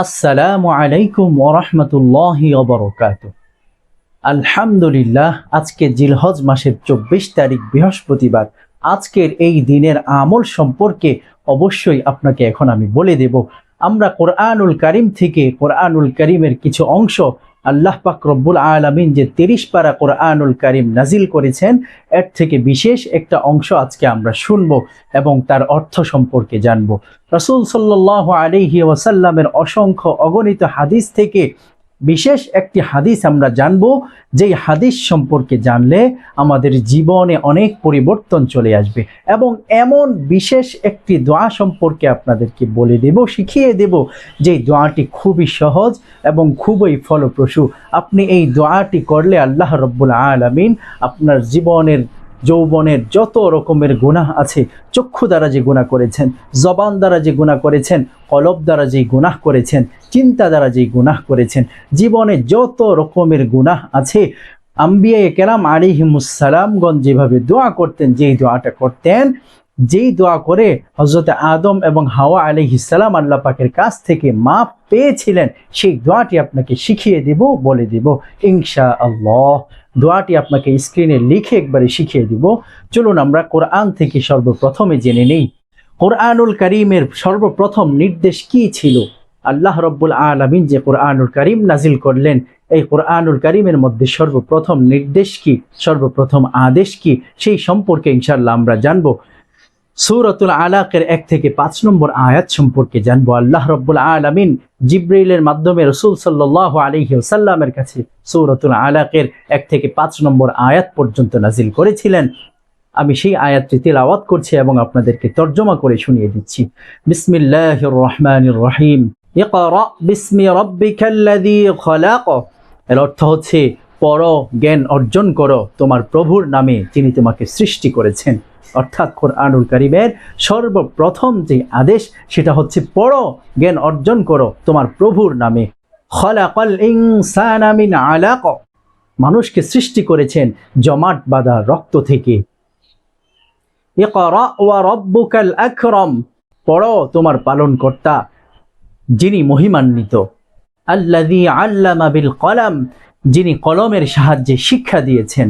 আসসালামু আলাইকুম ওয়া রাহমাতুল্লাহি ওয়া বারাকাতুহু। আলহামদুলিল্লাহ, আজকে জিলহজ মাসের 24 তারিখ বৃহস্পতিবার। আজকের এই দিনের আমল সম্পর্কে অবশ্যই আপনাকে এখন আমি বলে দেব। আমরা কোরআনুল কারীম থেকে কোরআনুল কারীমের কিছু অংশ আল্লাহ পাক রব্বুল আলামিন যে 30 পারা কোরআনুল কারীম নাজিল করেছেন, এর থেকে বিশেষ একটা অংশ আজকে আমরা শুনব এবং তার অর্থ সম্পর্কে জানব। রাসূল সাল্লাল্লাহু আলাইহি ওয়াসাল্লামের অসংখ্য অগণিত হাদিস থেকে বিশেষ একটি হাদিস আমরা জানব, যেই হাদিস সম্পর্কে জানলে আমাদের জীবনে অনেক পরিবর্তন চলে আসবে। এবং এমন বিশেষ একটি দোয়া সম্পর্কে আপনাদেরকে বলে দেব, শিখিয়ে দেব, যেই দোয়াটি খুবই সহজ এবং খুবই ফলপ্রসূ। আপনি এই দোয়াটি করলে আল্লাহ রব্বুল আলামিন আপনার জীবনের যৌবনের যত রকমের গুনাহ আছে, চক্ষু দ্বারা যে গুনাহ করেছেন, জবান দ্বারা যে গুনাহ করেছেন, কলব দ্বারা যেই গুনাহ করেছেন, চিন্তা দ্বারা যেই গুনাহ করেছেন, জীবনে যত রকমের গুনাহ আছে, আম্বিয়ায়ে কেরাম আলাইহিমুস সালামগণ যেভাবে দোয়া করতেন, যেই দোয়াটা করতেন, যেই দোয়া করে হযরত আদম এবং হাওয়া আলাইহিস সালাম আল্লাহ পাকের কাছ থেকে মাপ পেয়েছিলেন, সেই দোয়াটি আপনাকে শিখিয়ে দেব, বলে দেব ইনশাআল্লাহ। দোয়াটি আপনাকে স্ক্রিনে লিখে একবারে শিখিয়ে দিব। চলুন আমরা কোরআন থেকে সর্বপ্রথমে জেনে নেই, কোরআনুল কারীমের সর্বপ্রথম নির্দেশ কি ছিল। আল্লাহ রব্বুল আলামিন যে কোরআনুল কারীম নাজিল করলেন, এই কোরআনুল কারীমের মধ্যে সর্বপ্রথম নির্দেশ কি, সর্বপ্রথম আদেশ কি, সেই সম্পর্কে ইনশাআল্লাহ আমরা জানবো। সূরাতুল আলাকের 1 থেকে 5 নম্বর আয়াত সম্পর্কে জানবো। আল্লাহ রব্বুল আলামিন জিবরাইলের মাধ্যমে রাসূল সাল্লাল্লাহু আলাইহি ওয়াসাল্লামের কাছে সূরাতুল আলাকের 1 থেকে 5 নম্বর আয়াত পর্যন্ত নাজিল করেছিলেন। আমি সেই আয়াতটি তিলাওয়াত করছি এবং আপনাদেরকে তরজমা করে শুনিয়ে দিচ্ছি। বিসমিল্লাহির রহমানির রহিম। ইকরা বিসমি রাব্বিকাল্লাযী খলাক। এর অর্থ হচ্ছে পড়ো, জ্ঞান অর্জন করো তোমার প্রভুর নামে, যিনি তোমাকে সৃষ্টি করেছেন। অর্থাৎ কোরআনুল কারীমের সর্বপ্রথম যে আদেশ, সেটা হচ্ছে পড়ো, জ্ঞান অর্জন করো তোমার প্রভুর নামে। খলাকাল ইনসানা মিন আলাক। মানুষকে সৃষ্টি করেছেন জমাট বাঁধা রক্ত থেকে। ইকরা ওয়া রাব্বুকাল আকরাম। পড়ো, তোমার পালনকর্তা যিনি মহিমান্বিত। আল্লাযী আল্লামা বিল কলম। যিনি কলমের সাহায্যে শিক্ষা দিয়েছেন।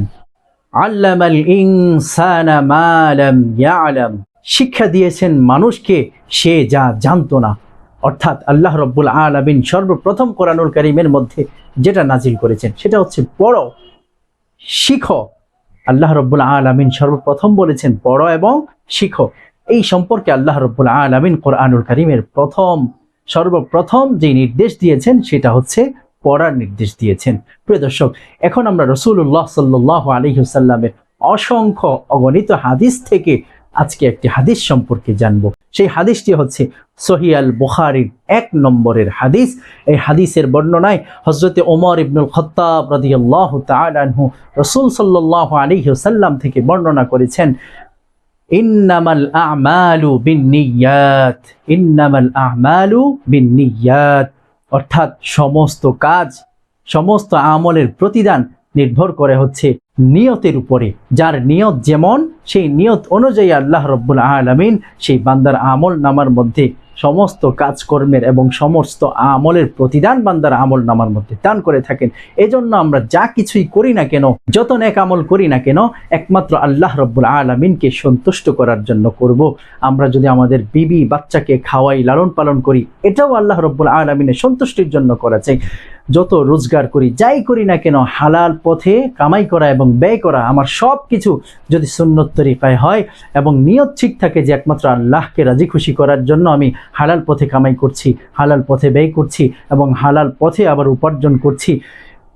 আল্লামাল ইনসানা মা লাম ইয়ালাম। শিক্ষা দিয়েছেন মানুষকে সে যা জানতো না। অর্থাৎ আল্লাহ রব্বুল আলামিন সর্বপ্রথম কোরআনুল কারীমের মধ্যে যেটা নাজিল করেছেন, সেটা হচ্ছে পড়ো, শিখো। আল্লাহ রব্বুল আলামিন সর্বপ্রথম বলেছেন পড়ো এবং শিখো। এই সম্পর্কে আল্লাহ রব্বুল আলামিন কোরআনুল কারীমের সর্বপ্রথম যে নির্দেশ দিয়েছেন, সেটা হচ্ছে পড়ার নির্দেশ দিয়েছেন। প্রিয় দর্শক, এখন আমরা রাসূলুল্লাহ সাল্লাল্লাহু আলাইহি ওয়াসাল্লামের অসংখ্য অগণিত হাদিস থেকে আজকে একটি হাদিস সম্পর্কে জানব। সেই হাদিসটি হচ্ছে সহিহ আল বুখারীর 1 নম্বরের হাদিস। এই হাদিসের বর্ণনায় হযরত ওমর ইবনুল খাত্তাব রাদিয়াল্লাহু তাআলা আনহু রাসূল সাল্লাল্লাহু আলাইহি ওয়াসাল্লাম থেকে বর্ণনা করেছেন, ইন্নামাল আ'মালু বিন্নিয়াত। ইন্নামাল আ'মালু বিন্নিয়াত। অর্থাৎ সমস্ত কাজ, সমস্ত আমলের প্রতিদান নির্ভর করে হচ্ছে নিয়তের উপরে। যার নিয়ত যেমন, সেই নিয়ত অনুযায়ী আল্লাহ রব্বুল আলামিন সেই বান্দার আমল নামার মধ্যে সমস্ত কাজকর্মের এবং সমস্ত আমলের প্রতিদান বান্দার আমল নামার মধ্যে দান করে থাকেন। এজন্য আমরা যা কিছুই করি না কেন, যত নেক আমল করি না কেন, একমাত্র আল্লাহ রব্বুল আলামিনকে সন্তুষ্ট করার জন্য করব। আমরা যদি আমাদের বিবি বাচ্চাকে খাওয়াই, লালন পালন করি, এটাও আল্লাহ রব্বুল আলামিনের সন্তুষ্টির জন্য করা চাই। যত রোজগার করি, যাই করি না কেন, হালাল পথে কামাই করা এবং ব্যয় করা, আমার সব কিছু যদি সুন্নত তরিকায় হয় এবং নিয়ত ঠিক থাকে যে একমাত্র আল্লাহকে রাজি খুশি করার জন্য আমি হালাল পথে কামাই করছি, হালাল পথে ব্যয় করছি এবং হালাল পথে আবার উপার্জন করছি,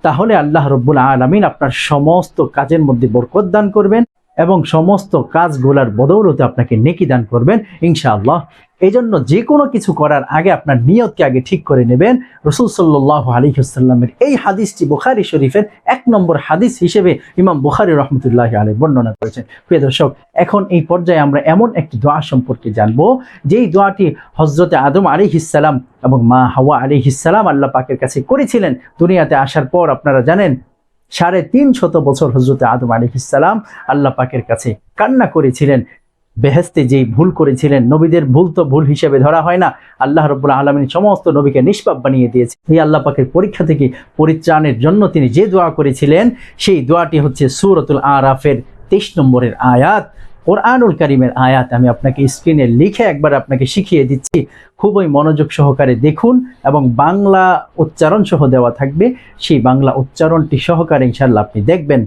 তাহলে আল্লাহ রব্বুল আলামিন আপনার সমস্ত কাজের মধ্যে বরকত দান করবেন এবং সমস্ত কাজগুলোর বদৌলতে আপনাকে নেকি দান করবেন ইনশাআল্লাহ। এই জন্য যে কোনো কিছু করার আগে আপনার নিয়তকে আগে ঠিক করে নেবেন। রাসূল সাল্লাল্লাহু আলাইহি ওয়াসাল্লামের এই হাদিসটি বুখারী শরীফের 1 নম্বর হাদিস হিসেবে ইমাম বুখারী রাহমাতুল্লাহি আলাইহি বর্ণনা করেছেন। প্রিয় দর্শক, এখন এই পর্যায়ে আমরা এমন একটি দোয়া সম্পর্কে জানবো, যেই দোয়াটি হযরত আদম আলাইহিস সালাম এবং মা হাওয়া আলাইহিস সালাম আল্লাহ পাকের কাছে করেছিলেন দুনিয়াতে আসার পর। আপনারা জানেন 350 বছর হযরত আদম আলাইহিস সালাম আল্লাহ পাকের কাছে কান্না করেছিলেন। বেহেশতে যেই ভুল করেছিলেন, নবীদের ভুল তো ভুল হিসেবে ধরা হয় না, আল্লাহ রাব্বুল আলামিন সমস্ত নবীকে নিষ্পাপ বানিয়ে দিয়েছে। এই আল্লাহ পাকের পরীক্ষা থেকে পরিত্রাণের জন্য তিনি যে দোয়া করেছিলেন, সেই দোয়াটি হচ্ছে সূরাতুল আরাফের 23 নম্বরের আয়াত, কোরআনুল কারীমের আয়াত। আমি আপনাকে স্ক্রিনে লিখে একবার আপনাকে শিখিয়ে দিচ্ছি, খুবই মনোযোগ সহকারে দেখুন, এবং বাংলা উচ্চারণ সহ দেওয়া থাকবে, সেই বাংলা উচ্চারণটি সহকারে ইনশাআল্লাহ আপনি দেখবেন।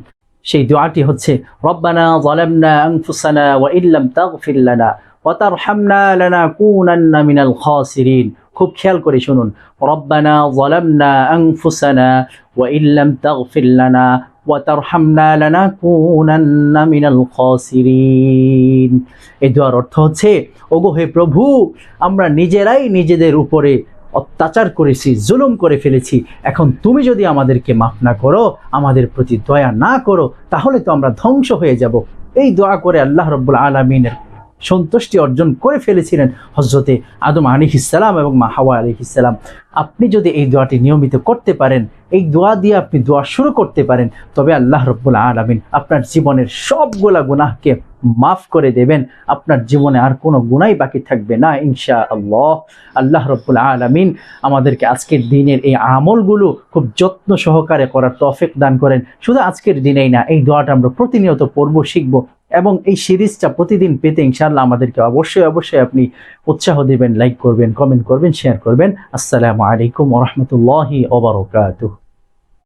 সেই দোয়াটি হচ্ছে রব্বানা যালামনা আনফুসানা ওয়া ইল্লাম তাগফির লানা ওয়া তারহামনা লানাকুনান্না মিনাল খাসিরিন। খুব খেয়াল করে শুনুন, রব্বানা যালামনা আনফুসানা ওয়া ইল্লাম তাগফির লানা ওয়া তারহামনা লানাকুনান্না মিনাল খাসিরিন। এই দোয়ার অর্থ হচ্ছে, ওগো হে প্রভু, আমরা নিজেরাই নিজেদের উপরে অত্যাচার করেছি, জুলুম করে ফেলেছি, এখন তুমি যদি আমাদেরকে মাফ না করো, আমাদের প্রতি দয়া না করো, তাহলে তো আমরা ধ্বংস হয়ে যাব। এই দোয়া করে আল্লাহ রাব্বুল আলামিনের সন্তুষ্টি অর্জন করে ফেলেছিলেন হযরতে আদম আলাইহিস সালাম এবং মা হাওয়া আলাইহিস সালাম। আপনি যদি এই দোয়াটি নিয়মিত করতে পারেন, এই দোয়া দিয়ে আপনি দোয়া শুরু করতে পারেন, তবে আল্লাহ রাব্বুল আলামিন আপনার জীবনের সবগুলা গুনাহকে মাফ করে দেবেন। আপনার জীবনে আর কোনো গুনাহই বাকি থাকবে না ইনশাআল্লাহ। আল্লাহ রাব্বুল আলামিন আমাদেরকে আজকের দিনের এই আমলগুলো খুব যত্ন সহকারে করার তৌফিক দান করেন। শুধু আজকের দিনেই না, এই দোয়াটা আমরা প্রতিনিয়ত পড়ব, শিখব, এবং এই সিরিজটা প্রতিদিন পেতে ইনশাআল্লাহ আমাদেরকে অবশ্যই আপনি উৎসাহ দিবেন, লাইক করবেন, কমেন্ট করবেন, শেয়ার করবেন। আসসালামু আলাইকুম ওয়া রাহমাতুল্লাহি ওয়া বারাকাতুহু।